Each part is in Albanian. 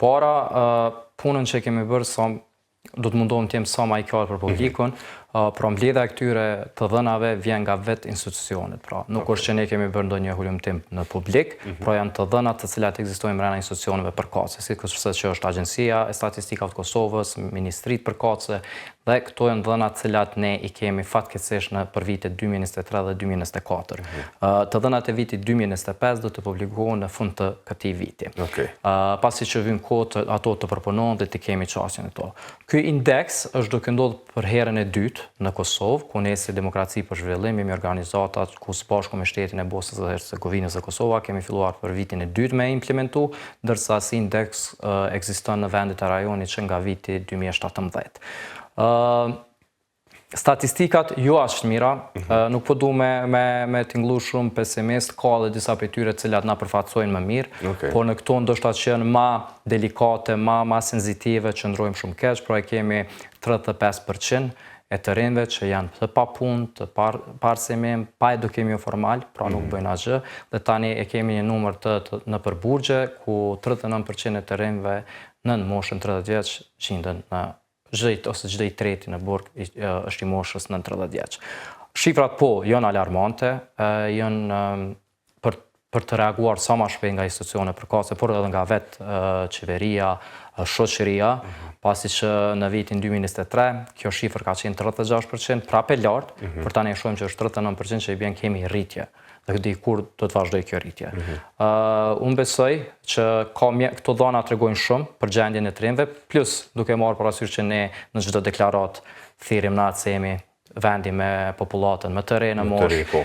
Përpara, punën që kemi bërë, do të mundohem të jem sa më i qartë për publikun, pra mbledhja e këtyre të dhënave vjen nga vetë institucionet. Pra, nuk është që ne kemi bërë ndonjë hulumtim në publik, pra janë të dhënat të cilat ekzistojnë brenda institucioneve përkatëse, sikurse që është Agjencia e Statistikave të Kosovës, Ministritë përkatëse, dhe këto janë dhënat të cilat ne i kemi fatkeqësisht për vitet 2023 dhe 2024. Të dhënat e vitit 2025 do të publikohen në fund të këtij viti. Pasi që vijnë kohë ato të përpunohen dhe të kemi çështjen e to. Ky indeks është duke ndodhur për herën e dytë në Kosovë, ku ne si Demokraci për Zhvillim jemi organizatat ku së bashku me Shtetin e Bosnjës dhe Hercegovinës dhe Kosova kemi filluar për vitin e dytë me implementu, ndërsa si indeks ekziston në vendet e rajonit që nga viti 2017. Statistikat jo aq mira, nuk po du me t'inglu shumë pesimist, ka dhe disa prej tyre cilat na përfaqësojnë më mirë, por në këto ndoshta që janë ma delikate, ma senzitive, që ndrojmë shumë keq, pra e kemi 35% e të rinjve që janë të papunë, të parsimim, pa edukim jo formal, pra nuk bëjnë asgjë, dhe tani e kemi një numër në përburgje, ku 39% e të rinjve në moshën 30 vjeç gjenden në ose çdo i treti në burg është i moshës nën 30 vjeç. Shifrat po janë alarmante, janë për të reaguar sa më shpejt nga institucionet përkatëse, por edhe nga vetë qeveria, shoqëria, pasi që në vitin 2023 kjo shifër ka qenë 36%, prapë e lartë, por tani e shohim që është 39% që i bën kemi rritje. Dhe dikur do të vazhdoj kjo rritje. Unë besoj që këto dhëna tregojnë shumë për gjendjen e të rinjve, plus duke marrë parasysh që ne në çdo deklarat thirrim natë se jemi vendi me popullatën më të re në moshë,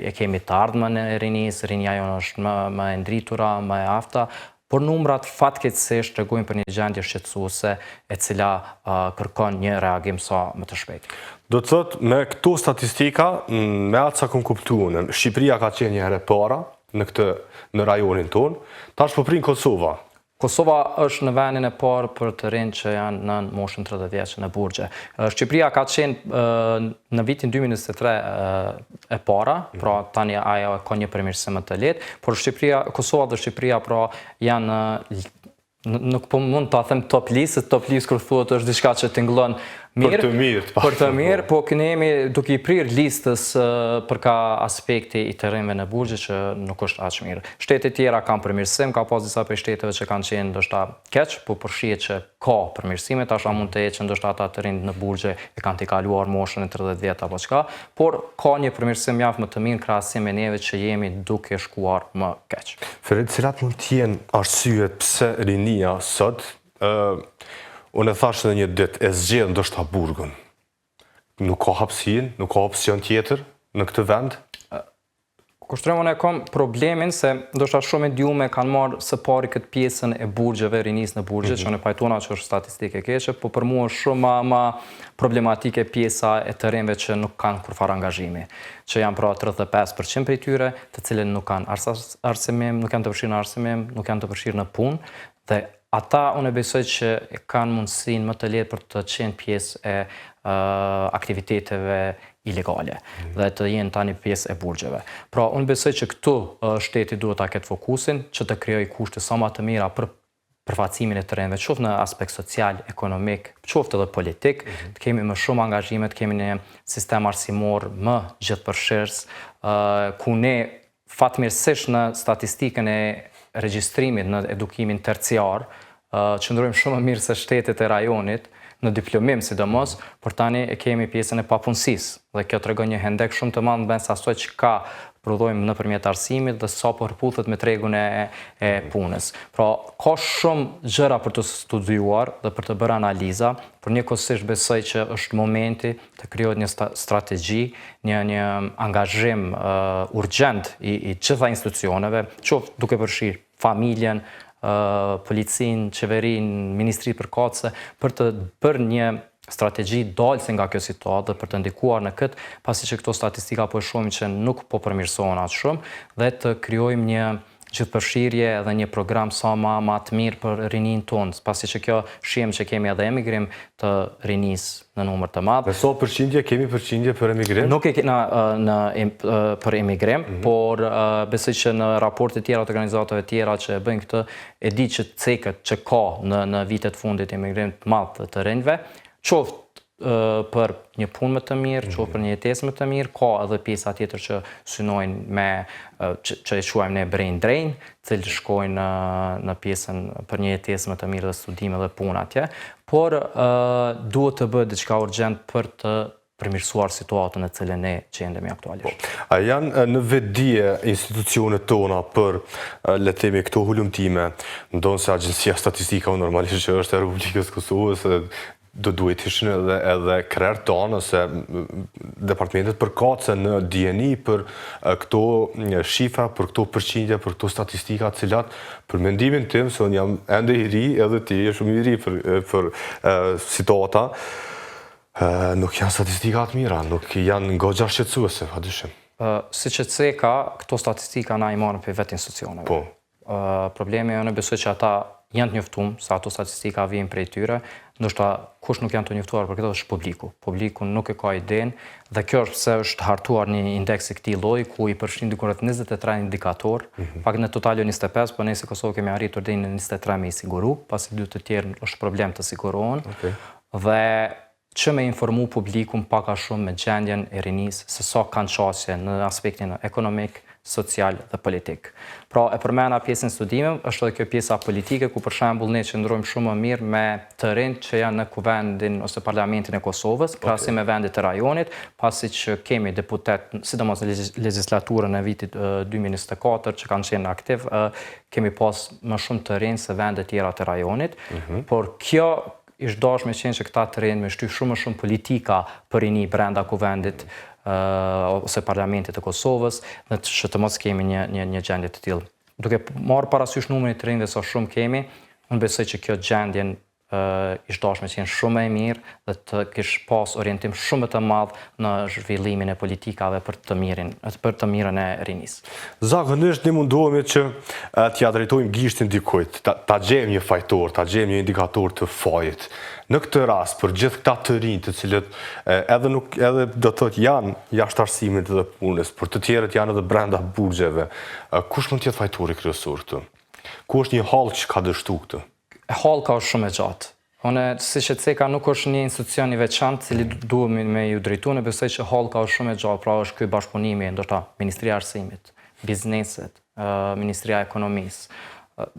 e kemi të ardhmen e rinisë, rinja jonë është më e ndritura, më e afta, por numrat fatkeqësisht tregojnë për një gjendje shqetësuese e cila kërkon një reagim sa më të shpejt. Do të thotë, me këto statistika, me atë sa kom kuptuar, Shqipëria ka qenë një herë para në rajonin tonë, tash po prind Kosova. Kosova është në vendin e parë për të rinj që janë në moshën 30 vjeç në burgje. Shqipëria ka qenë në vitin 2023 e para, pra tani ajo ka një përmirësim më të lehtë, por Kosova dhe Shqipëria pra janë nuk po mund ta them top list kur thuhet është diçka që tingëllon mirë, për të mirë, po ne jemi duke i prirë listës për ka aspekti i të rinjve në burgje që nuk është aq mirë. Shtetet tjera kanë përmirësim, ka pas disa prej shteteve që kanë qenë ndoshta keq, po përfshihet që ka përmirësime, tash mund të jetë që ndoshta ata të rinj në burgje e kanë të kaluar moshën e 30 vjet apo çka, por ka një përmirësim mjaft më të mirë krahasim me neve që jemi duke shkuar më keq. Ferit, cilat mund të jenë arsyet pse rinia sot unë e thashë në një ditë, e zgjedhë ndoshta burgun. Nuk ka hapësinë, nuk ka opsion tjetër në këtë vend? Kushtrojmë unë e kam problemin se ndoshta shumë e djume kanë marrë së pari këtë pjesën e burgjeve, rinisë në burgje, që në pajtona që është statistike keqe, po për mua është shumë ma problematike pjesa e të rinjve që nuk kanë kurfar angazhimi, që janë pra 35% prej tyre, të cilën nuk kanë arsimim, nuk janë të përfshirë në arsimim, nuk janë të përfshirë në punë, dhe ata unë e besoj që kanë mundësinë më të lehtë për të qenë pjesë e aktiviteteve ilegale dhe të jenë tani pjesë e burgjeve. Pra unë besoj që këtu shteti duhet ta ketë fokusin që të krijojë kushte sa më të mira për përfaqësimin e të rinjve, qoftë në aspekt social, ekonomik, qoftë edhe politik, të kemi më shumë angazhime, të kemi një sistem arsimor më gjithëpërfshirës, ku ne fatmirësisht në statistikën e regjistrimit në edukimin terciar, qëndrojmë shumë më mirë se shtetet e rajonit, në diplomim sidomos, por tani e kemi pjesën e papunësisë, dhe kjo tregon një hendek shumë të madh ndërsa asoj që ka prodhojmë nëpërmjet arsimit dhe sa po përputhet me tregun e punës. Pra, ka shumë gjëra për të studiuar dhe për të bërë analiza, por njëkohësisht besoj që është momenti të krijohet një strategji, një angazhim urgjent i gjitha institucioneve, qoftë duke përfshirë familjen, policinë, qeverinë, ministritë përkatëse, për të bërë një strategji dalëse nga kjo situatë dhe për të ndikuar në këtë, pasi që këto statistika po e shohim që nuk po përmirësohen aq shumë, dhe të krijojmë një gjithëpërfshirje edhe një program sa ma të mirë për rinin tonë, pasi që kjo shihem që kemi edhe emigrim të rinis në numër të madh. Me sa përqindje kemi përqindje për emigrim? Nuk e kena për emigrim, por besoj që në raportet tjera të organizatave tjera që bëjnë këtë, e di që cekët që ka në vitet fundit emigrim të madh të rinjve, qoftë për një punë më të mirë, qoftë për një jetesë më të mirë, ka edhe pjesa tjetër që synojnë me, që e quajmë ne brain drain, cilë shkojnë në pjesën për një jetesë më të mirë dhe studime dhe punë atje, por duhet të bëhet diçka urgjent për të përmirësuar situatën e cilën ne gjendemi aktualisht. A janë në vetdije institucionet tona për, le të themi, këto hulumtime, ndonë se Agjencia Statistika normalisht që është e Republikës Kosovës, do duhet ishin edhe krerë tonë ose departamentet përkatëse në DNI për këto shifra, për këto përqindje, për këto statistika, cilat për mendimin tim, se unë jam ende i ri, edhe ti je shumë i ri për situata, nuk janë statistikat mira, nuk janë goxha shqetësuese, padyshim. Si që ceka, këto statistika na i marrën për vetë institucioneve. Po. Problemi e në besoj që ata janë të njoftuar, sa ato statistika vijnë prej tyre, ndoshta kush nuk janë të njoftuar për këtë është publiku. Publiku nuk e ka idenë dhe kjo është pse është hartuar një indeks i këtij lloji ku i përfshin diku rreth 23 indikator, pak në total 25, por ne si Kosovë kemi arritur deri në 23 me i siguru, pasi dy të tjerë është problem të sigurohen. Dhe që me informu publikun paka shumë me gjendjen e rinisë se sa kanë qasje në aspektin ekonomik, social dhe politik. Pra e përmena pjesën studime, është edhe kjo pjesa politike, ku për shembull ne qëndrojmë shumë më mirë me të rinjt që janë në kuvendin ose parlamentin e Kosovës, krahasim me vendit të rajonit, pasi që kemi deputet, sidomos në legjislaturën e vitit 2024 që kanë qenë aktiv, kemi pas më shumë të rinj se vendet tjera të rajonit, por kjo ishtë dashme qenë që këta të rinj me shty shumë politika për rini brenda kuvendit ose parlamentit të Kosovës, në që të mos kemi një gjendje të tillë. Duke marrë parasysh numrin e të rinjve sa shumë kemi, unë besoj që kjo gjendjen ishtë dashme qenë shumë e mirë dhe të kish pas orientim shumë të madh në zhvillimin e politikave për të mirën e rinisë. Zakonisht ne mundohemi që t'ja drejtojmë gishtin dikujt, ta gjejmë një fajtor, ta gjejmë një indikator të fajit. Në këtë rast, për gjithë këta të rinj të cilët edhe do të thotë janë jashtë arsimit dhe punës, por të tjerët janë edhe brenda burgjeve, kush mund të jetë fajtori kryesor këtu? Ku është një hall që ka dështu këtë? Hallka është shumë e gjatë. Unë, si që ceka nuk është një institucion i veçantë, cili duhet me ju drejtu, në besoj që hallka është shumë e gjatë, pra është ky bashkëpunimi, ndoshta Ministria e Arsimit, bizneset, Ministria e Ekonomisë.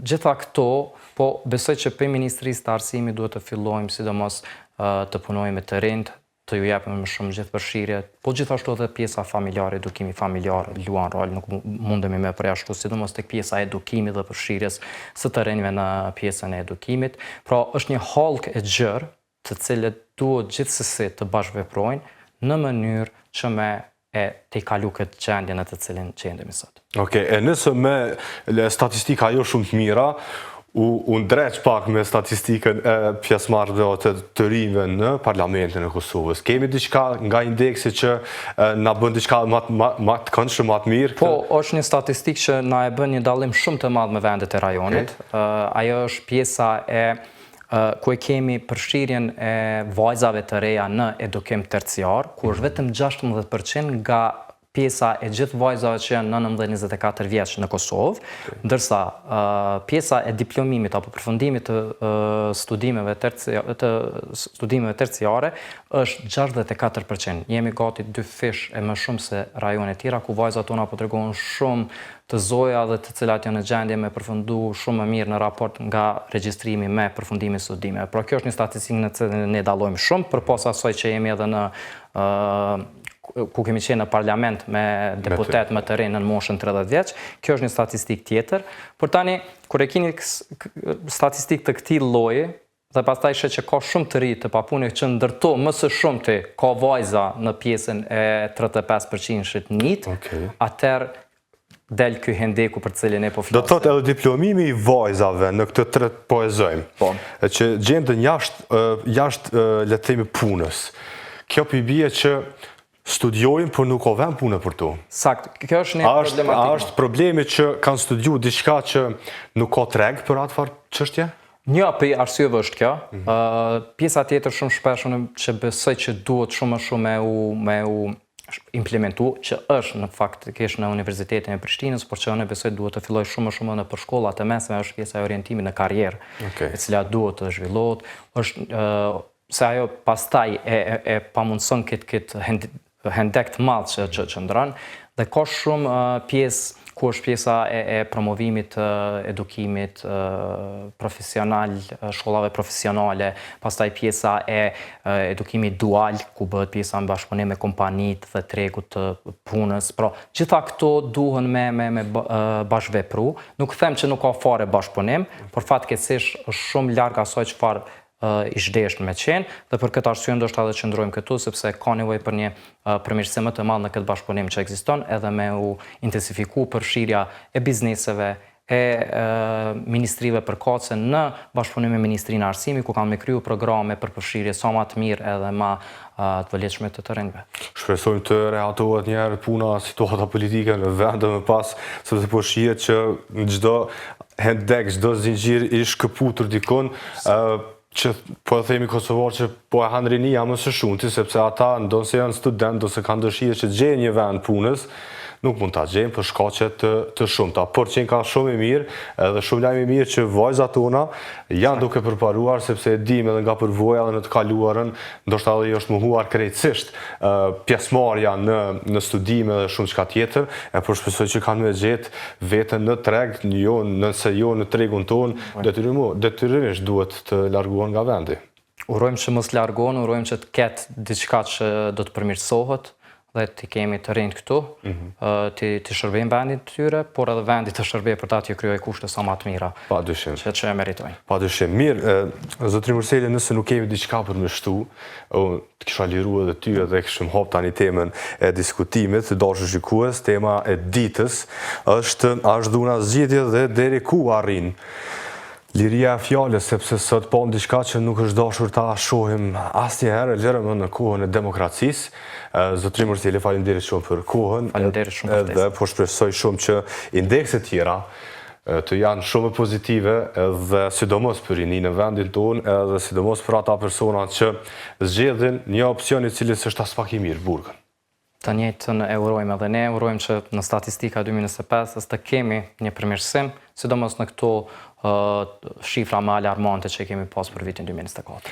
Gjitha këto, po besoj që për Ministrisë të Arsimit duhet të fillojmë, sidomos të punojmë me të rinjt, të ju japim më shumë gjithëpërfshirje, po gjithashtu edhe pjesa familjare, edukimi familjar luan rol, nuk mundemi me përjashtu, sidomos tek pjesa e edukimit dhe përfshirjes së të rinjve në pjesën e edukimit. Pra është një hallkë e gjerë, të cilët duhet gjithsesi të bashkëveprojnë në mënyrë që me të kalu këtë gjendje në të cilin gjendemi sot. Okej, e nëse me statistika jo shumë të mira, u ndreq pak me statistikën e pjesëmarrëve të rinjve në parlamentin e Kosovës. Kemi diçka nga indeksi që na bën diçka më të këndshëm, më të mirë? Po, është një statistikë që na e bën një dallim shumë të madh me vendet e rajonit. Ajo është pjesa ku e kemi përfshirjen e vajzave të reja në edukim terciar, ku është vetëm 16% nga pjesa e gjithë vajzave që janë në 19-24 vjeç në Kosovë, ndërsa pjesa e diplomimit apo përfundimit të studimeve terciare është 64%. Jemi gati 2 fish e më shumë se rajonet tjera, ku vajzat tona po tregojnë shumë të zoja dhe të cilat janë në gjendje me përfundu shumë më mirë në raport nga regjistrimi me përfundimin e studimeve. Pra kjo është një statistikë në cilën ne dallojmë shumë, përpas asaj që jemi edhe në ku kemi qenë në parlament me deputet më të rinë në moshën 30 vjeç, kjo është një statistikë tjetër. Por tani, kur e keni statistikë të këtij lloji, dhe pastaj shoh që ka shumë të ri të papunëve që ndërto më së shumti ka vajza në pjesën e 35% NEET, atëherë del ky hendeku për cilin e po flasim. Do të thotë edhe diplomimi i vajzave në këtë tret po e zojmë, që gjenden jashtë le të themi punës. Kjo bie që studiojnë, por nuk ka vend pune për to. Sakt, kjo është një problematikë. A është problemi që kanë studiu diçka që nuk ka treg për atë farë çështje? Një për arsyeve është kjo. Pjesa tjetër shumë shpesh që besoj që duhet shumë më shumë me u implementu, që është në faktikisht në Universitetin e Prishtinës, por që unë besoj duhet të filloj shumë më shumë në për shkollat e mesme, është pjesa e orientimit në karrierë, e cila duhet të zhvillohet, është se ajo pastaj e pamundson këtë hendek të madh që ndron, dhe ka shumë pjesë ku është pjesa e promovimit edukimit profesional, shkollave profesionale, pastaj pjesa e edukimit dual, ku bëhet pjesa në bashkëpunim me kompanit dhe tregut të punës. Pra, gjitha këto duhen me bashkëvepru. Nuk them që nuk ka fare bashkëpunim, por fatkeqësisht është shumë larg asaj çfarë i zhdesht me qenë, dhe për këtë arsye ndoshta edhe qëndrojmë këtu, sepse ka nevojë për një përmirësim më të madh në këtë bashkëpunim që ekziston, edhe me u intensifiku përfshirja e bizneseve, e ministrive përkatëse në bashkëpunim me Ministrinë e Arsimit, ku kanë me kryu programe për përfshirje sa më të mirë edhe më të vëlefshme të rinjve. Shpresojmë të reatohet njerë puna, situata politike në vende më pas, sepse po shihet që çdo hendek, çdo zinxhir i shkëputur dikon, që po e themi kosovar që po e hanë rinia më së shumti, sepse ata ndonse janë student, ndonse kanë dëshirë që të gjejnë një vend punës, nuk mund ta gjejnë për shkaqe të shumta. Por që ka shumë i mirë, edhe shumë lajm i mirë që vajzat tona janë duke përparuar, sepse e dim edhe nga përvoja dhe në të kaluarën, ndoshta edhe është mohuar krejtësisht pjesëmarrja në studime dhe shumë çka tjetër, por shpresoj që kanë me gjetë veten në treg, nëse jo në tregun tonë, detyrimisht duhet të largohen nga vendi. Urojmë që mos largohen, urojmë që të ketë diçka që do të përmirësohet, dhe të kemi të rinjt këtu, të shërbejmë vendit të tyre, por edhe vendit të shërbej për ta të kryoj kushte sa më të mira. Padyshim. Që e meritojnë. Padyshim. Mirë, zotri Murseli, nëse nuk kemi diçka për me shtu, të kisha liru edhe ty edhe kishim hap tani temën e diskutimit, dashur shikues, tema e ditës është dhuna zgjidhje dhe deri ku arrin liria e fjalës, sepse sot po diçka që nuk është dashur ta shohim asnjëherë, lërëm në kohën e demokracisë. Zotri Murseli, faleminderit shumë për kohën. Faleminderit shumë për ftesën. Dhe po shpresoj shumë që indekset tjera të janë shumë pozitive, edhe sidomos për rinin në vendin tonë, edhe sidomos për ata persona që zgjedhin një opcion i cili është as pak i mirë, burgën. Të njëjtën e urojmë edhe ne, urojmë që në statistika 2025 të kemi një përmirësim, sidomos në këto shifra më alarmante që kemi pas për vitin 2024.